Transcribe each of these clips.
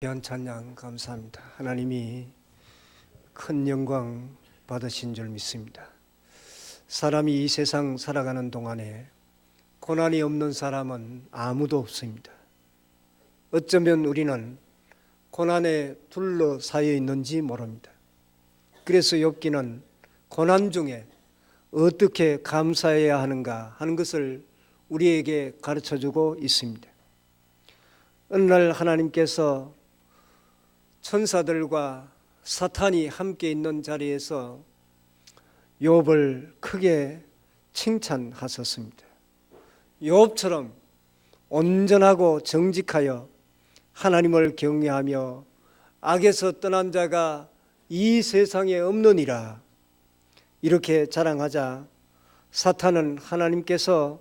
귀한 찬양 감사합니다. 하나님이 큰 영광 받으신 줄 믿습니다. 사람이 이 세상 살아가는 동안에 고난이 없는 사람은 아무도 없습니다. 어쩌면 우리는 고난에 둘러싸여 있는지 모릅니다. 그래서 욥기는 고난 중에 어떻게 감사해야 하는가 하는 것을 우리에게 가르쳐주고 있습니다. 어느 날 하나님께서 천사들과 사탄이 함께 있는 자리에서 욥을 크게 칭찬하셨습니다. 욥처럼 온전하고 정직하여 하나님을 경외하며 악에서 떠난 자가 이 세상에 없느니라, 이렇게 자랑하자 사탄은 하나님께서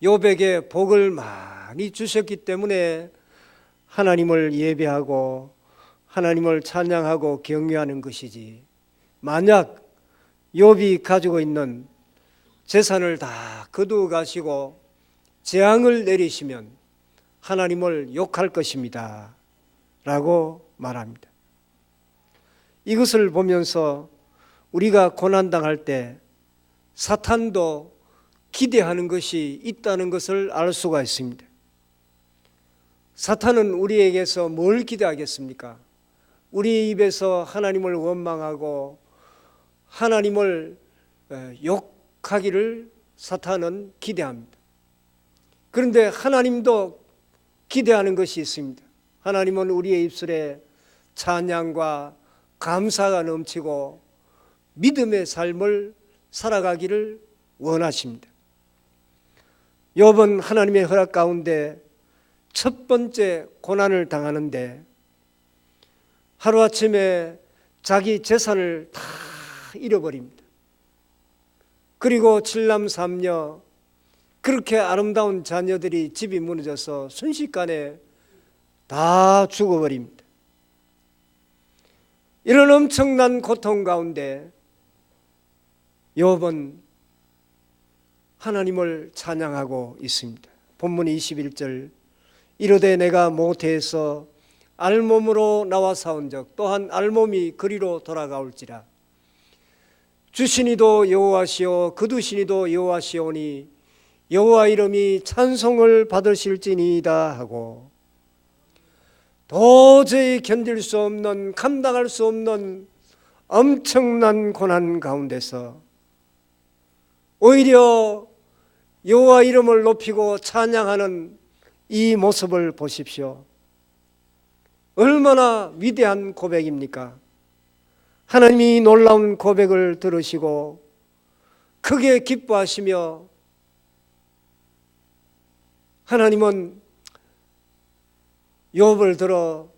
욥에게 복을 많이 주셨기 때문에 하나님을 예배하고 하나님을 찬양하고 경외하는 것이지, 만약 욥이 가지고 있는 재산을 다 거두어 가시고 재앙을 내리시면 하나님을 욕할 것입니다 라고 말합니다. 이것을 보면서 우리가 고난당할 때 사탄도 기대하는 것이 있다는 것을 알 수가 있습니다. 사탄은 우리에게서 뭘 기대하겠습니까? 우리 입에서 하나님을 원망하고 하나님을 욕하기를 사탄은 기대합니다. 그런데 하나님도 기대하는 것이 있습니다. 하나님은 우리의 입술에 찬양과 감사가 넘치고 믿음의 삶을 살아가기를 원하십니다. 욥은 하나님의 허락 가운데 첫 번째 고난을 당하는데 하루아침에 자기 재산을 다 잃어버립니다. 그리고 7남 3녀, 그렇게 아름다운 자녀들이 집이 무너져서 순식간에 다 죽어버립니다. 이런 엄청난 고통 가운데 욥은 하나님을 찬양하고 있습니다. 본문 21절, 이르되 내가 모태에서 알몸으로 나와 사온적 또한 알몸이 그리로 돌아가올지라. 주시니도 여호와시오 거두시니도 여호와시오니 여호와 이름이 찬송을 받으실지니이다 하고, 도저히 견딜 수 없는, 감당할 수 없는 엄청난 고난 가운데서 오히려 여호와 이름을 높이고 찬양하는 이 모습을 보십시오. 얼마나 위대한 고백입니까? 하나님이 놀라운 고백을 들으시고 크게 기뻐하시며 하나님은 욥을 들어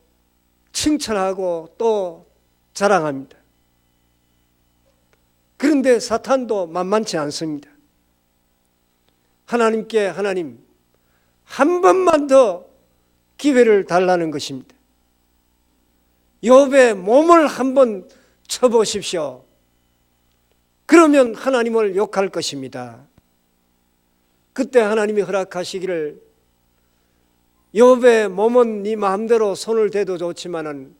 칭찬하고 또 자랑합니다. 그런데 사탄도 만만치 않습니다. 하나님께 하나님 한 번만 더 기회를 달라는 것입니다. 욥의 몸을 한번 쳐보십시오. 그러면 하나님을 욕할 것입니다. 그때 하나님이 허락하시기를 욥의 몸은 네 마음대로 손을 대도 좋지만은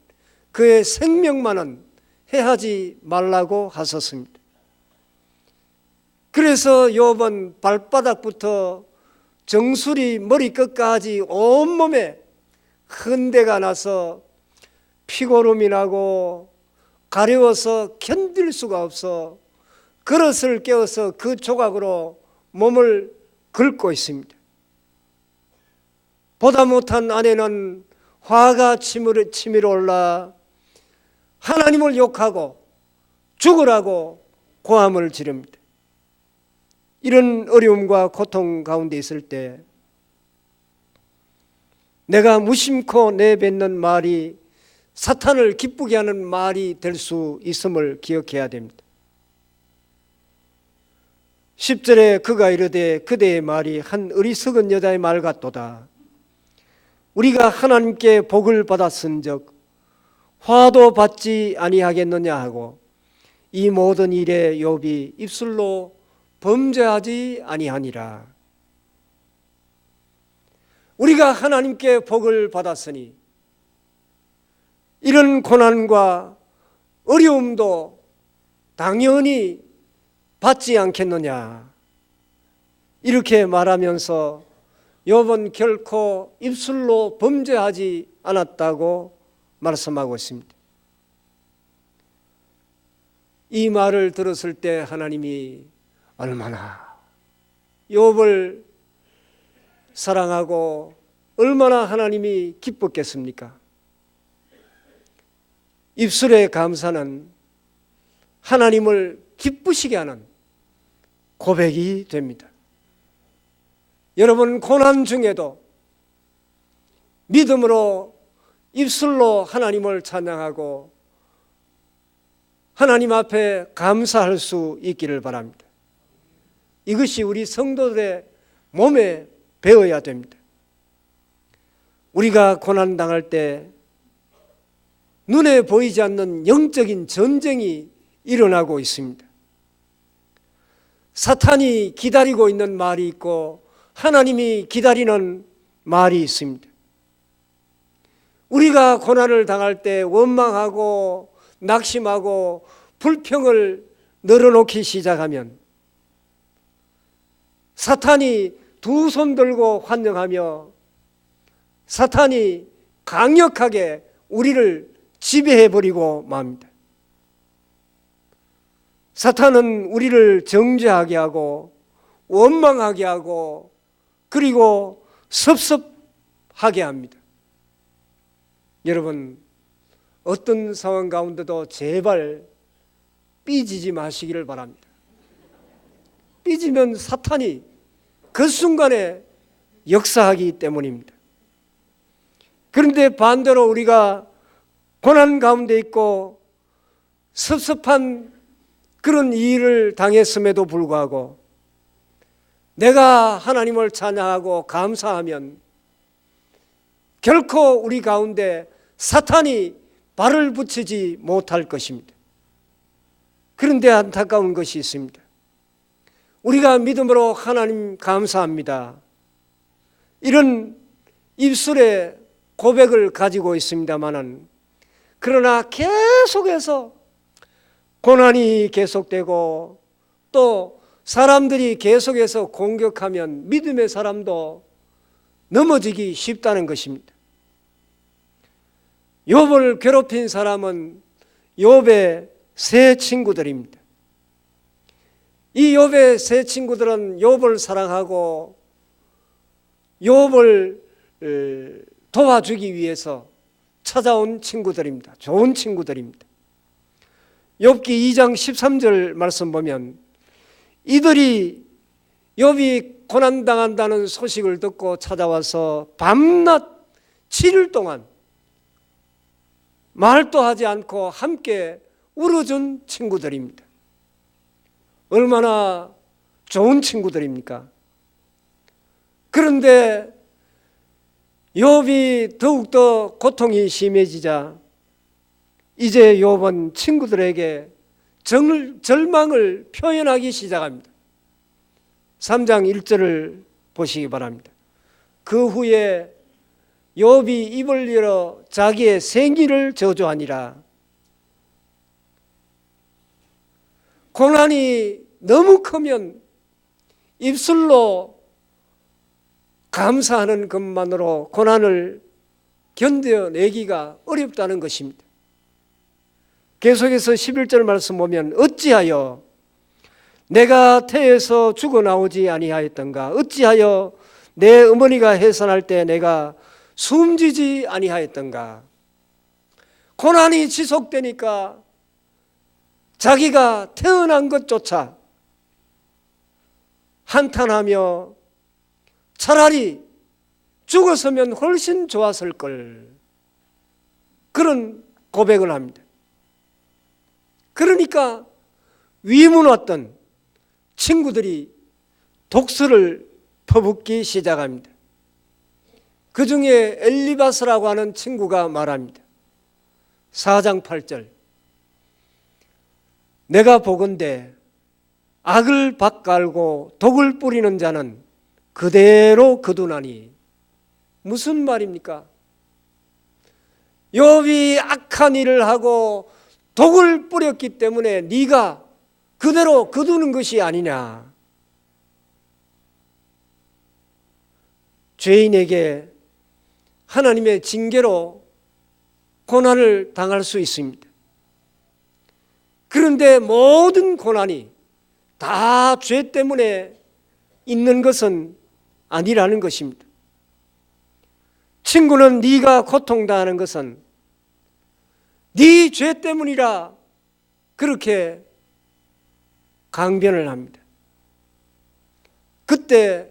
그의 생명만은 해하지 말라고 하셨습니다. 그래서 욥은 발바닥부터 정수리 머리끝까지 온몸에 흔대가 나서 피고름이 나고 가려워서 견딜 수가 없어 그릇을 깨어서 그 조각으로 몸을 긁고 있습니다. 보다 못한 아내는 화가 치밀어 올라 하나님을 욕하고 죽으라고 고함을 지릅니다. 이런 어려움과 고통 가운데 있을 때 내가 무심코 내뱉는 말이 사탄을 기쁘게 하는 말이 될 수 있음을 기억해야 됩니다. 10절에 그가 이르되 그대의 말이 한 어리석은 여자의 말 같도다. 우리가 하나님께 복을 받았은즉 화도 받지 아니하겠느냐 하고 이 모든 일에 욥이 입술로 범죄하지 아니하니라. 우리가 하나님께 복을 받았으니 이런 고난과 어려움도 당연히 받지 않겠느냐, 이렇게 말하면서 욥은 결코 입술로 범죄하지 않았다고 말씀하고 있습니다. 이 말을 들었을 때 하나님이 얼마나 욥을 사랑하고 얼마나 하나님이 기뻤겠습니까? 입술의 감사는 하나님을 기쁘시게 하는 고백이 됩니다. 여러분, 고난 중에도 믿음으로 입술로 하나님을 찬양하고 하나님 앞에 감사할 수 있기를 바랍니다. 이것이 우리 성도들의 몸에 배어야 됩니다. 우리가 고난당할 때 눈에 보이지 않는 영적인 전쟁이 일어나고 있습니다. 사탄이 기다리고 있는 말이 있고 하나님이 기다리는 말이 있습니다. 우리가 고난을 당할 때 원망하고 낙심하고 불평을 늘어놓기 시작하면 사탄이 두 손 들고 환영하며 사탄이 강력하게 우리를 지배해버리고 맙니다. 사탄은 우리를 정죄하게 하고 원망하게 하고 그리고 섭섭하게 합니다. 여러분, 어떤 상황 가운데도 제발 삐지지 마시기를 바랍니다. 삐지면 사탄이 그 순간에 역사하기 때문입니다. 그런데 반대로 우리가 고난 가운데 있고 섭섭한 그런 일을 당했음에도 불구하고 내가 하나님을 찬양하고 감사하면 결코 우리 가운데 사탄이 발을 붙이지 못할 것입니다. 그런데 안타까운 것이 있습니다. 우리가 믿음으로 하나님 감사합니다, 이런 입술의 고백을 가지고 있습니다마는 그러나 계속해서 고난이 계속되고 또 사람들이 계속해서 공격하면 믿음의 사람도 넘어지기 쉽다는 것입니다. 욥을 괴롭힌 사람은 욥의 세 친구들입니다. 이 욥의 세 친구들은 욥을 사랑하고 욥을 도와주기 위해서 찾아온 친구들입니다. 좋은 친구들입니다. 욥기 2장 13절 말씀 보면 이들이 욥이 고난당한다는 소식을 듣고 찾아와서 밤낮 7일 동안 말도 하지 않고 함께 울어준 친구들입니다. 얼마나 좋은 친구들입니까? 그런데 욥이 더욱더 고통이 심해지자 이제 욥은 친구들에게 절망을 표현하기 시작합니다. 3장 1절을 보시기 바랍니다. 그 후에 욥이 입을 열어 자기의 생기를 저주하니라. 고난이 너무 크면 입술로 감사하는 것만으로 고난을 견뎌내기가 어렵다는 것입니다. 계속해서 11절 말씀 보면 어찌하여 내가 태에서 죽어나오지 아니하였던가, 어찌하여 내 어머니가 해산할 때 내가 숨지지 아니하였던가. 고난이 지속되니까 자기가 태어난 것조차 한탄하며 차라리 죽었으면 훨씬 좋았을 걸, 그런 고백을 합니다. 그러니까 위문왔던 친구들이 독설을 퍼붓기 시작합니다. 그 중에 엘리바스라고 하는 친구가 말합니다. 4장 8절 내가 보건대 악을 밭갈고 독을 뿌리는 자는 그대로 거두나니. 무슨 말입니까? 욥이 악한 일을 하고 독을 뿌렸기 때문에 네가 그대로 거두는 것이 아니냐. 죄인에게 하나님의 징계로 고난을 당할 수 있습니다. 그런데 모든 고난이 다 죄 때문에 있는 것은 아니라는 것입니다. 친구는 네가 고통당하는 것은 네 죄 때문이라 그렇게 강변을 합니다. 그때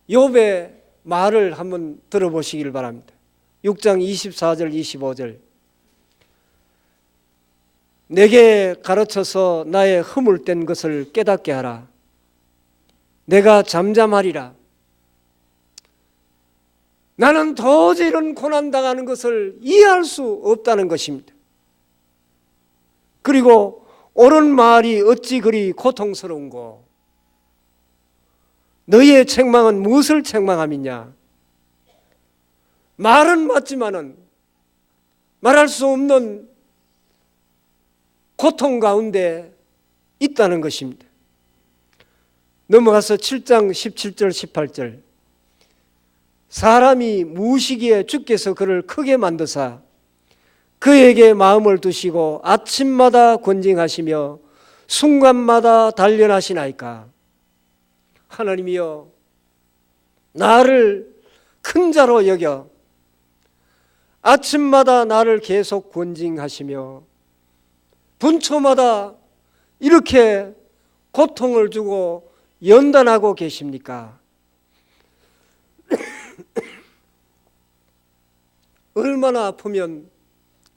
욥의 말을 한번 들어보시길 바랍니다. 6장 24절 25절. 내게 가르쳐서 나의 허물된 것을 깨닫게 하라. 내가 잠잠하리라. 나는 도저히 이런 고난당하는 것을 이해할 수 없다는 것입니다. 그리고 옳은 말이 어찌 그리 고통스러운고, 너희의 책망은 무엇을 책망함이냐. 말은 맞지만은 말할 수 없는 고통 가운데 있다는 것입니다. 넘어가서 7장 17절 18절. 사람이 무엇이기에 주께서 그를 크게 만드사 그에게 마음을 두시고 아침마다 권징하시며 순간마다 단련하시나이까. 하나님이여, 나를 큰 자로 여겨 아침마다 나를 계속 권징하시며 분초마다 이렇게 고통을 주고 연단하고 계십니까? 얼마나 아프면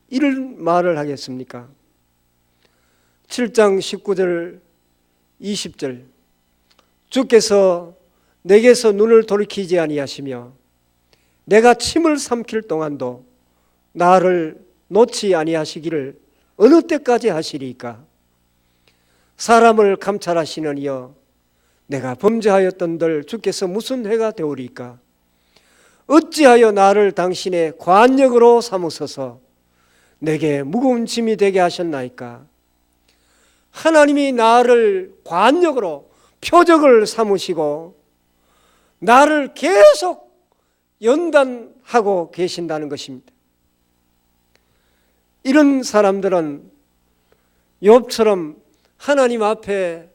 이런 말을 하겠습니까? 7장 19절 20절. 주께서 내게서 눈을 돌이키지 아니하시며 내가 침을 삼킬 동안도 나를 놓지 아니하시기를 어느 때까지 하시리까? 사람을 감찰하시는 이여, 내가 범죄하였던들 주께서 무슨 해가 되오리까? 어찌하여 나를 당신의 관역으로 삼으소서 내게 무거운 짐이 되게 하셨나이까? 하나님이 나를 관역으로 표적을 삼으시고 나를 계속 연단하고 계신다는 것입니다. 이런 사람들은 욥처럼 하나님 앞에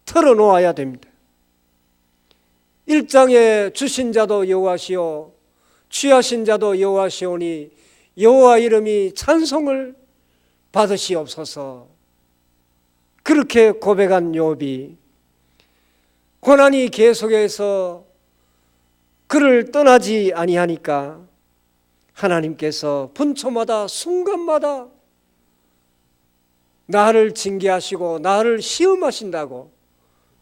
털어놓아야 됩니다. 1장에 주신 자도 여호와시오 취하신 자도 여호와시오니 여호와 이름이 찬송을 받으시옵소서. 그렇게 고백한 욥이 고난이 계속해서 그를 떠나지 아니하니까 하나님께서 분초마다 순간마다 나를 징계하시고 나를 시험하신다고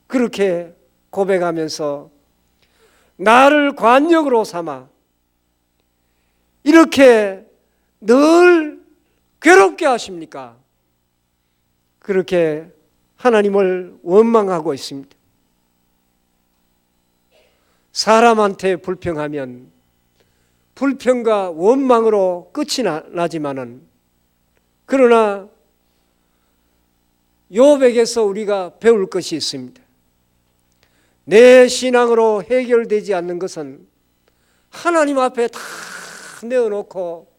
그렇게 고백하면서 나를 관역으로 삼아 이렇게 늘 괴롭게 하십니까? 그렇게 하나님을 원망하고 있습니다. 사람한테 불평하면 불평과 원망으로 끝이 나지만은, 그러나 욥에게서 우리가 배울 것이 있습니다. 내 신앙으로 해결되지 않는 것은 하나님 앞에 다 내어놓고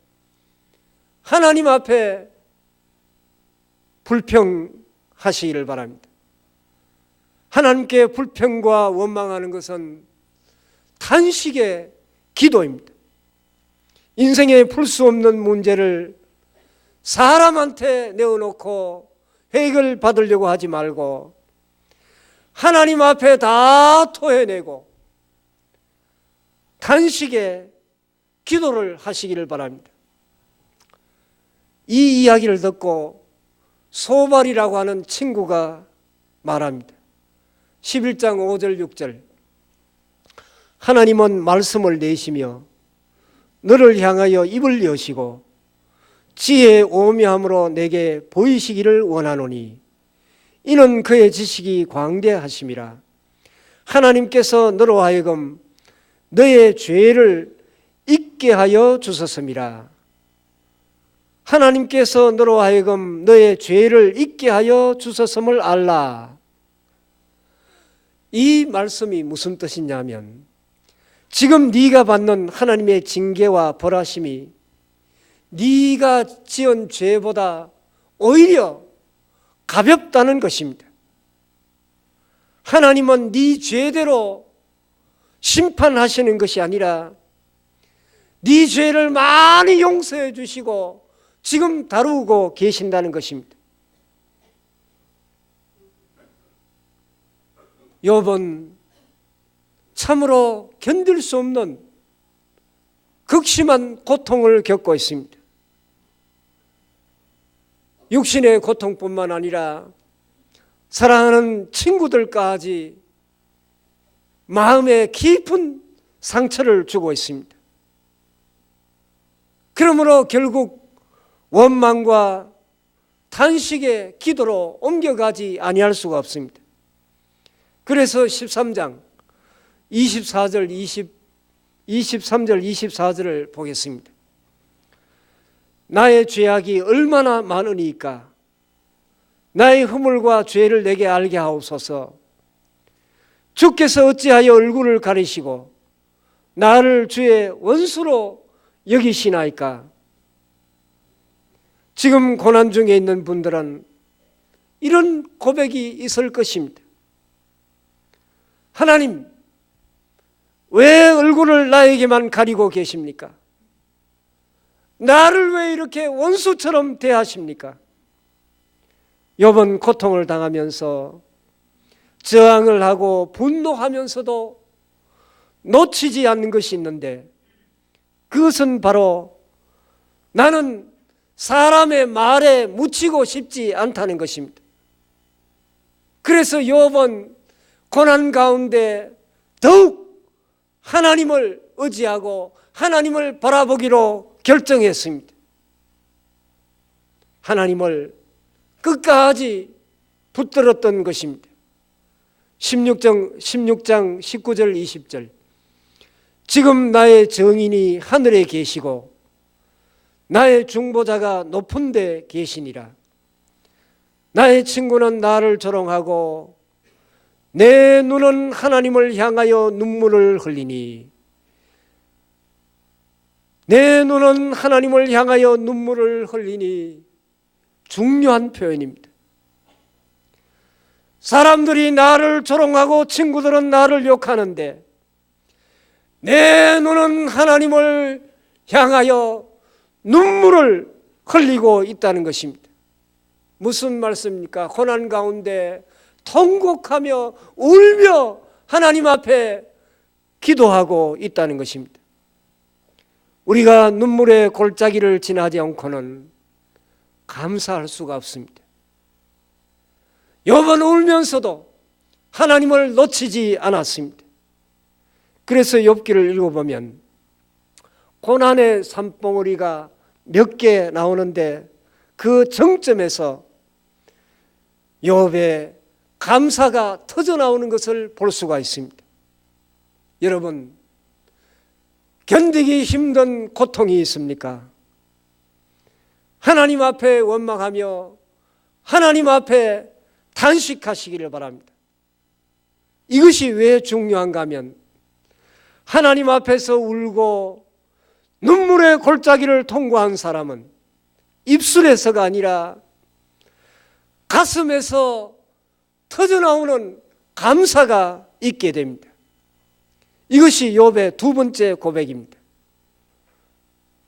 하나님 앞에 불평하시기를 바랍니다. 하나님께 불평과 원망하는 것은 단식의 기도입니다. 인생에 풀 수 없는 문제를 사람한테 내어놓고 해결받으려고 하지 말고 하나님 앞에 다 토해내고 단식의 기도를 하시기를 바랍니다. 이 이야기를 듣고 소발이라고 하는 친구가 말합니다. 11장 5절 6절. 하나님은 말씀을 내시며 너를 향하여 입을 여시고 지혜의 오묘함으로 내게 보이시기를 원하노니 이는 그의 지식이 광대하심이라. 하나님께서 너로 하여금 너의 죄를 잊게 하여 주셨음이라. 하나님께서 너로 하여금 너의 죄를 잊게 하여 주셨음을 알라. 이 말씀이 무슨 뜻이냐면 지금 네가 받는 하나님의 징계와 벌하심이 네가 지은 죄보다 오히려 가볍다는 것입니다. 하나님은 네 죄대로 심판하시는 것이 아니라 네 죄를 많이 용서해 주시고 지금 다루고 계신다는 것입니다. 욥은 참으로 견딜 수 없는 극심한 고통을 겪고 있습니다. 육신의 고통뿐만 아니라 사랑하는 친구들까지 마음에 깊은 상처를 주고 있습니다. 그러므로 결국 원망과 탄식의 기도로 옮겨가지 아니할 수가 없습니다. 그래서 13장 23절 23절 24절을 보겠습니다. 나의 죄악이 얼마나 많으니까 나의 허물과 죄를 내게 알게 하옵소서. 주께서 어찌하여 얼굴을 가리시고 나를 주의 원수로 여기시나이까. 지금 고난 중에 있는 분들은 이런 고백이 있을 것입니다. 하나님, 왜 얼굴을 나에게만 가리고 계십니까? 나를 왜 이렇게 원수처럼 대하십니까? 욥은 고통을 당하면서 저항을 하고 분노하면서도 놓치지 않는 것이 있는데 그것은 바로 나는 사람의 말에 묻히고 싶지 않다는 것입니다. 그래서 욥은 고난 가운데 더욱 하나님을 의지하고 하나님을 바라보기로 결정했습니다. 하나님을 끝까지 붙들었던 것입니다. 16장 19절 20절 지금 나의 정인이 하늘에 계시고 나의 중보자가 높은 데 계시니라. 나의 친구는 나를 조롱하고 내 눈은 하나님을 향하여 눈물을 흘리니. 내 눈은 하나님을 향하여 눈물을 흘리니 중요한 표현입니다. 사람들이 나를 조롱하고 친구들은 나를 욕하는데 내 눈은 하나님을 향하여 눈물을 흘리고 있다는 것입니다. 무슨 말씀입니까? 고난 가운데 통곡하며 울며 하나님 앞에 기도하고 있다는 것입니다. 우리가 눈물의 골짜기를 지나지 않고는 감사할 수가 없습니다. 욥은 울면서도 하나님을 놓치지 않았습니다. 그래서 욥기를 읽어보면 고난의 산봉우리가 몇 개 나오는데 그 정점에서 욥의 감사가 터져나오는 것을 볼 수가 있습니다. 여러분, 견디기 힘든 고통이 있습니까? 하나님 앞에 원망하며 하나님 앞에 탄식하시기를 바랍니다. 이것이 왜 중요한가 하면 하나님 앞에서 울고 눈물의 골짜기를 통과한 사람은 입술에서가 아니라 가슴에서 터져나오는 감사가 있게 됩니다. 이것이 욥의 두 번째 고백입니다.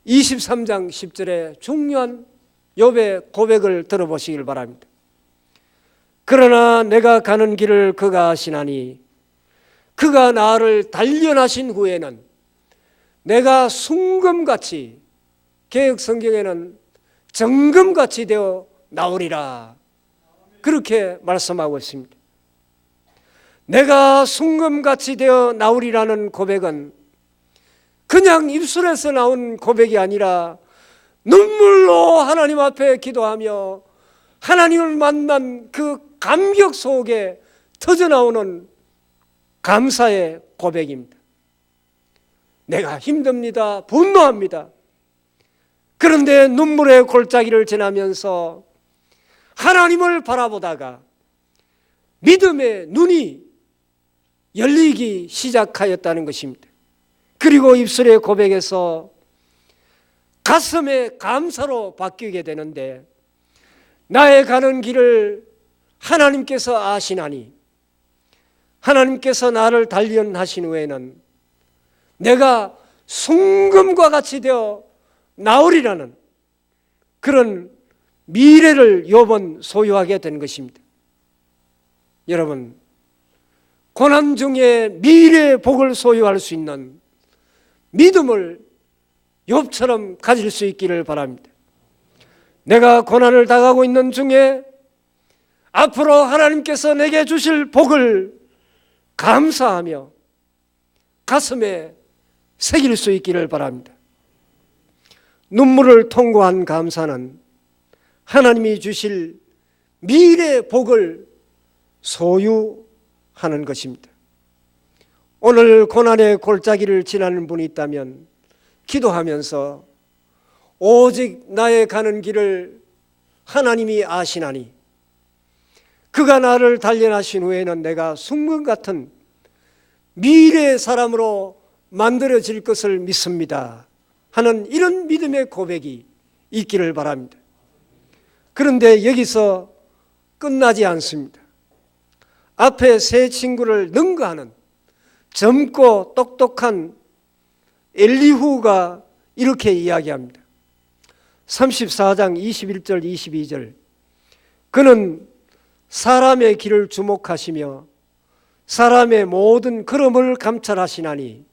23장 10절에 중요한 욥의 고백을 들어보시길 바랍니다. 그러나 내가 가는 길을 그가 아시나니 그가 나를 단련하신 후에는 내가 순금같이, 개역 성경에는 정금같이 되어 나오리라, 그렇게 말씀하고 있습니다. 내가 순금같이 되어 나오리라는 고백은 그냥 입술에서 나온 고백이 아니라 눈물로 하나님 앞에 기도하며 하나님을 만난 그 감격 속에 터져나오는 감사의 고백입니다. 내가 힘듭니다. 분노합니다. 그런데 눈물의 골짜기를 지나면서 하나님을 바라보다가 믿음의 눈이 열리기 시작하였다는 것입니다. 그리고 입술의 고백에서 가슴의 감사로 바뀌게 되는데, 나의 가는 길을 하나님께서 아시나니 하나님께서 나를 단련하신 후에는 내가 순금과 같이 되어 나오리라는 그런 미래를 욥은 소유하게 된 것입니다. 여러분, 고난 중에 미래의 복을 소유할 수 있는 믿음을 욥처럼 가질 수 있기를 바랍니다. 내가 고난을 당하고 있는 중에 앞으로 하나님께서 내게 주실 복을 감사하며 가슴에 새길 수 있기를 바랍니다. 눈물을 통과한 감사는 하나님이 주실 미래의 복을 소유하는 것입니다. 오늘 고난의 골짜기를 지나는 분이 있다면 기도하면서 오직 나의 가는 길을 하나님이 아시나니 그가 나를 단련하신 후에는 내가 순금 같은 미래의 사람으로 만들어질 것을 믿습니다 하는 이런 믿음의 고백이 있기를 바랍니다. 그런데 여기서 끝나지 않습니다. 앞에 세 친구를 능가하는 젊고 똑똑한 엘리후가 이렇게 이야기합니다. 34장 21절 22절, 그는 사람의 길을 주목하시며 사람의 모든 걸음을 감찰하시나니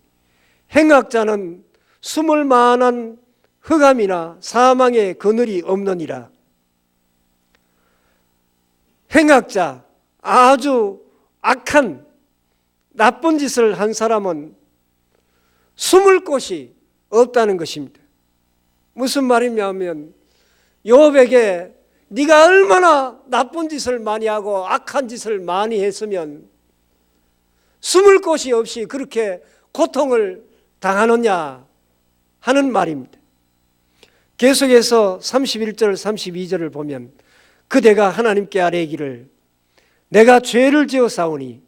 행악자는 숨을 만한 흑암이나 사망의 그늘이 없느니라. 행악자, 아주 악한 나쁜 짓을 한 사람은 숨을 곳이 없다는 것입니다. 무슨 말이냐면 욥에게 네가 얼마나 나쁜 짓을 많이 하고 악한 짓을 많이 했으면 숨을 곳이 없이 그렇게 고통을 당하느냐 하는 말입니다. 계속해서 31절 32절을 보면 그대가 하나님께 아뢰기를 내가 죄를 지었사오니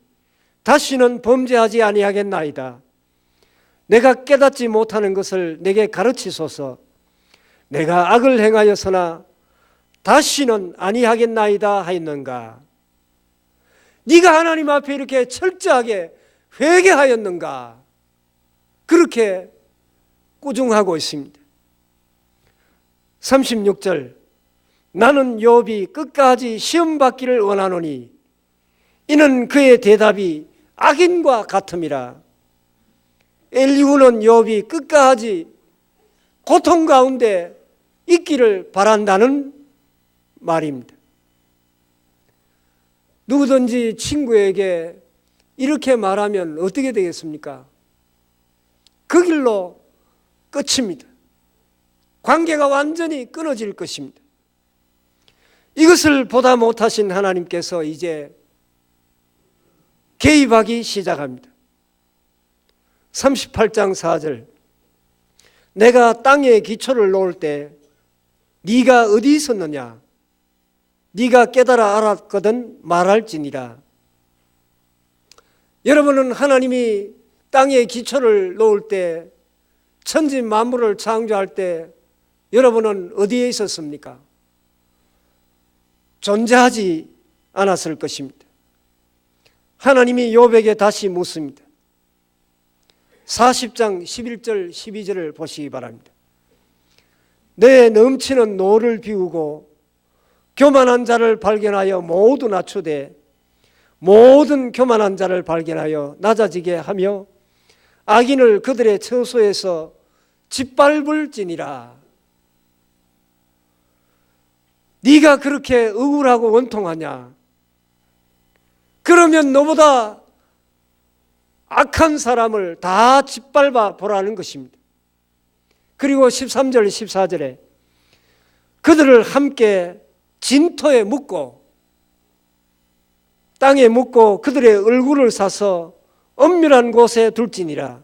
다시는 범죄하지 아니하겠나이다. 내가 깨닫지 못하는 것을 내게 가르치소서. 내가 악을 행하였으나 다시는 아니하겠나이다 하였는가. 네가 하나님 앞에 이렇게 철저하게 회개하였는가. 그렇게 꾸중하고 있습니다. 36절, 나는 욥이 끝까지 시험받기를 원하노니 이는 그의 대답이 악인과 같음이라. 엘리후는 욥이 끝까지 고통 가운데 있기를 바란다는 말입니다. 누구든지 친구에게 이렇게 말하면 어떻게 되겠습니까? 그 길로 끝입니다. 관계가 완전히 끊어질 것입니다. 이것을 보다 못하신 하나님께서 이제 개입하기 시작합니다. 38장 4절, 내가 땅에 기초를 놓을 때 네가 어디 있었느냐? 네가 깨달아 알았거든 말할지니라. 여러분은 하나님이 땅에 기초를 놓을 때, 천지 만물을 창조할 때 여러분은 어디에 있었습니까? 존재하지 않았을 것입니다. 하나님이 욥에게 다시 묻습니다. 40장 11절 12절을 보시기 바랍니다. 내 넘치는 노를 비우고 교만한 자를 발견하여 모두 낮추되 모든 교만한 자를 발견하여 낮아지게 하며 악인을 그들의 처소에서 짓밟을지니라. 네가 그렇게 억울하고 원통하냐? 그러면 너보다 악한 사람을 다 짓밟아 보라는 것입니다. 그리고 13절 14절에 그들을 함께 진토에 묻고 땅에 묻고 그들의 얼굴을 사서 엄밀한 곳에 둘지니라.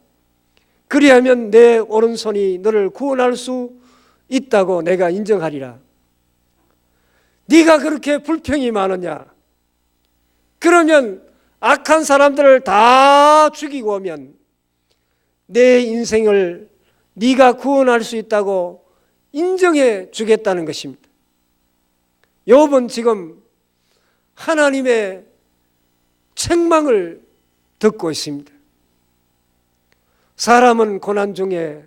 그리하면 내 오른손이 너를 구원할 수 있다고 내가 인정하리라. 네가 그렇게 불평이 많으냐? 그러면 악한 사람들을 다 죽이고 오면 내 인생을 네가 구원할 수 있다고 인정해 주겠다는 것입니다. 욥은 지금 하나님의 책망을 듣고 있습니다. 사람은 고난 중에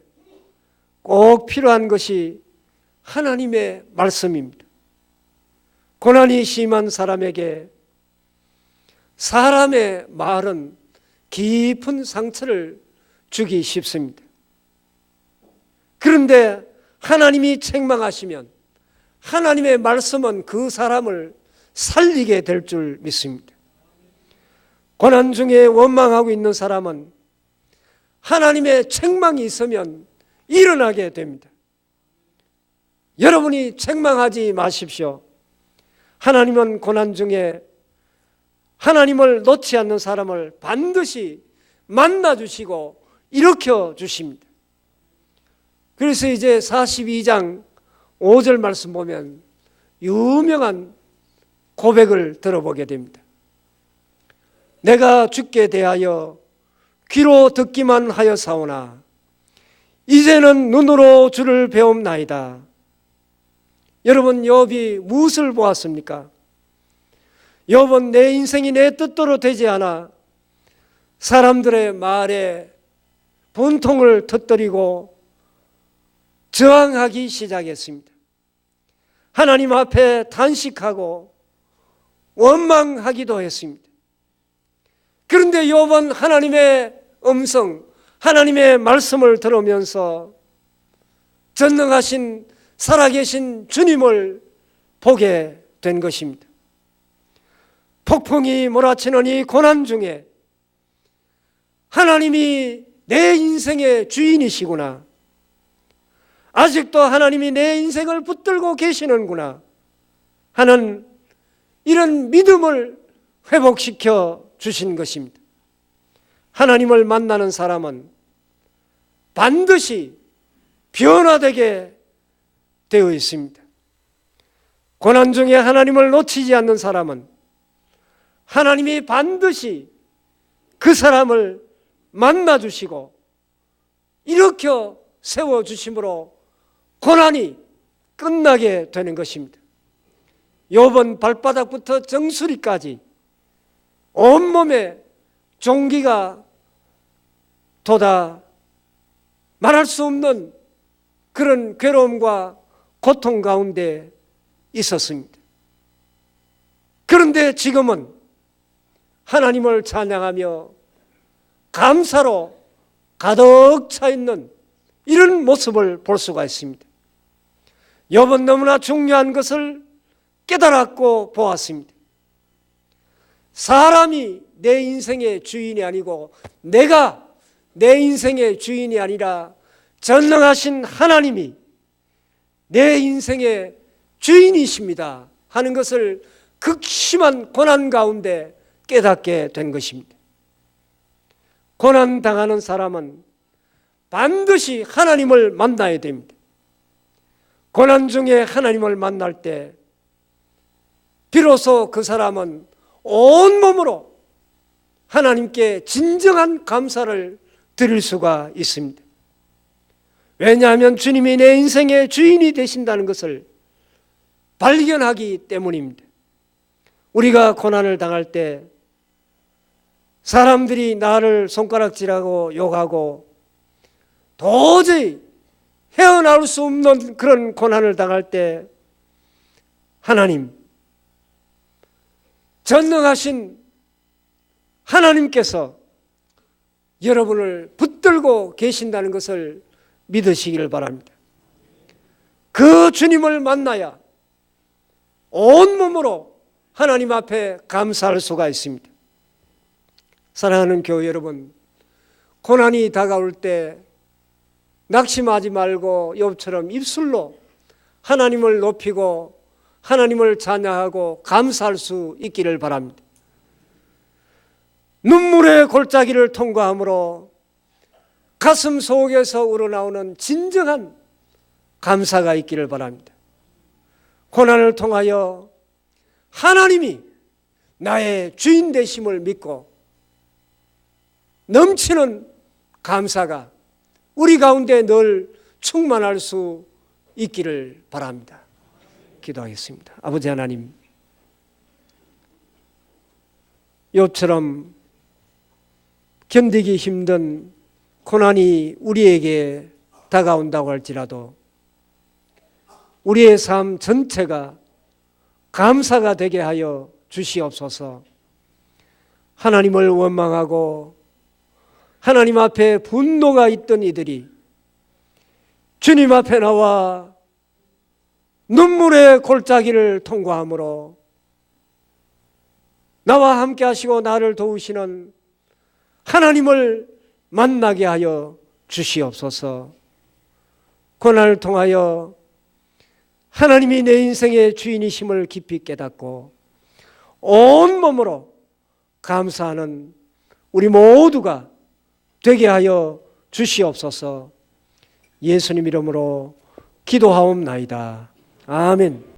꼭 필요한 것이 하나님의 말씀입니다. 고난이 심한 사람에게 사람의 말은 깊은 상처를 주기 쉽습니다. 그런데 하나님이 책망하시면 하나님의 말씀은 그 사람을 살리게 될 줄 믿습니다. 고난 중에 원망하고 있는 사람은 하나님의 책망이 있으면 일어나게 됩니다. 여러분이 책망하지 마십시오. 하나님은 고난 중에 하나님을 놓지 않는 사람을 반드시 만나주시고 일으켜 주십니다. 그래서 이제 42장 5절 말씀 보면 유명한 고백을 들어보게 됩니다. 내가 주께 대하여 귀로 듣기만 하였사오나 이제는 눈으로 주를 배움나이다. 여러분, 욥이 무엇을 보았습니까? 욥은 내 인생이 내 뜻대로 되지 않아 사람들의 말에 분통을 터뜨리고 저항하기 시작했습니다. 하나님 앞에 단식하고 원망하기도 했습니다. 그런데 욥은 하나님의 음성, 하나님의 말씀을 들으면서 전능하신 살아계신 주님을 보게 된 것입니다. 폭풍이 몰아치는 이 고난 중에 하나님이 내 인생의 주인이시구나, 아직도 하나님이 내 인생을 붙들고 계시는구나 하는 이런 믿음을 회복시켜 주신 것입니다. 하나님을 만나는 사람은 반드시 변화되게 되어 있습니다. 고난 중에 하나님을 놓치지 않는 사람은 하나님이 반드시 그 사람을 만나주시고 일으켜 세워주심으로 고난이 끝나게 되는 것입니다. 욥은 발바닥부터 정수리까지 온몸에 종기가 돋아 말할 수 없는 그런 괴로움과 고통 가운데 있었습니다. 그런데 지금은 하나님을 찬양하며 감사로 가득 차 있는 이런 모습을 볼 수가 있습니다. 욥은 너무나 중요한 것을 깨달았고 보았습니다. 사람이 내 인생의 주인이 아니고 내가 내 인생의 주인이 아니라 전능하신 하나님이 내 인생의 주인이십니다 하는 것을 극심한 고난 가운데 깨닫게 된 것입니다. 고난당하는 사람은 반드시 하나님을 만나야 됩니다. 고난 중에 하나님을 만날 때 비로소 그 사람은 온몸으로 하나님께 진정한 감사를 드릴 수가 있습니다. 왜냐하면 주님이 내 인생의 주인이 되신다는 것을 발견하기 때문입니다. 우리가 고난을 당할 때 사람들이 나를 손가락질하고 욕하고 도저히 헤어나올 수 없는 그런 고난을 당할 때 하나님, 전능하신 하나님께서 여러분을 붙들고 계신다는 것을 믿으시기를 바랍니다. 그 주님을 만나야 온몸으로 하나님 앞에 감사할 수가 있습니다. 사랑하는 교회 여러분, 고난이 다가올 때 낙심하지 말고 욥처럼 입술로 하나님을 높이고 하나님을 찬양하고 감사할 수 있기를 바랍니다. 눈물의 골짜기를 통과함으로 가슴 속에서 우러나오는 진정한 감사가 있기를 바랍니다. 고난을 통하여 하나님이 나의 주인 되심을 믿고 넘치는 감사가 우리 가운데 늘 충만할 수 있기를 바랍니다. 기도하겠습니다. 아버지 하나님, 욥처럼 견디기 힘든 고난이 우리에게 다가온다고 할지라도 우리의 삶 전체가 감사가 되게 하여 주시옵소서. 하나님을 원망하고 하나님 앞에 분노가 있던 이들이 주님 앞에 나와 눈물의 골짜기를 통과함으로 나와 함께 하시고 나를 도우시는 하나님을 만나게 하여 주시옵소서. 고난을 통하여 하나님이 내 인생의 주인이심을 깊이 깨닫고 온몸으로 감사하는 우리 모두가 되게 하여 주시옵소서. 예수님 이름으로 기도하옵나이다. 아멘.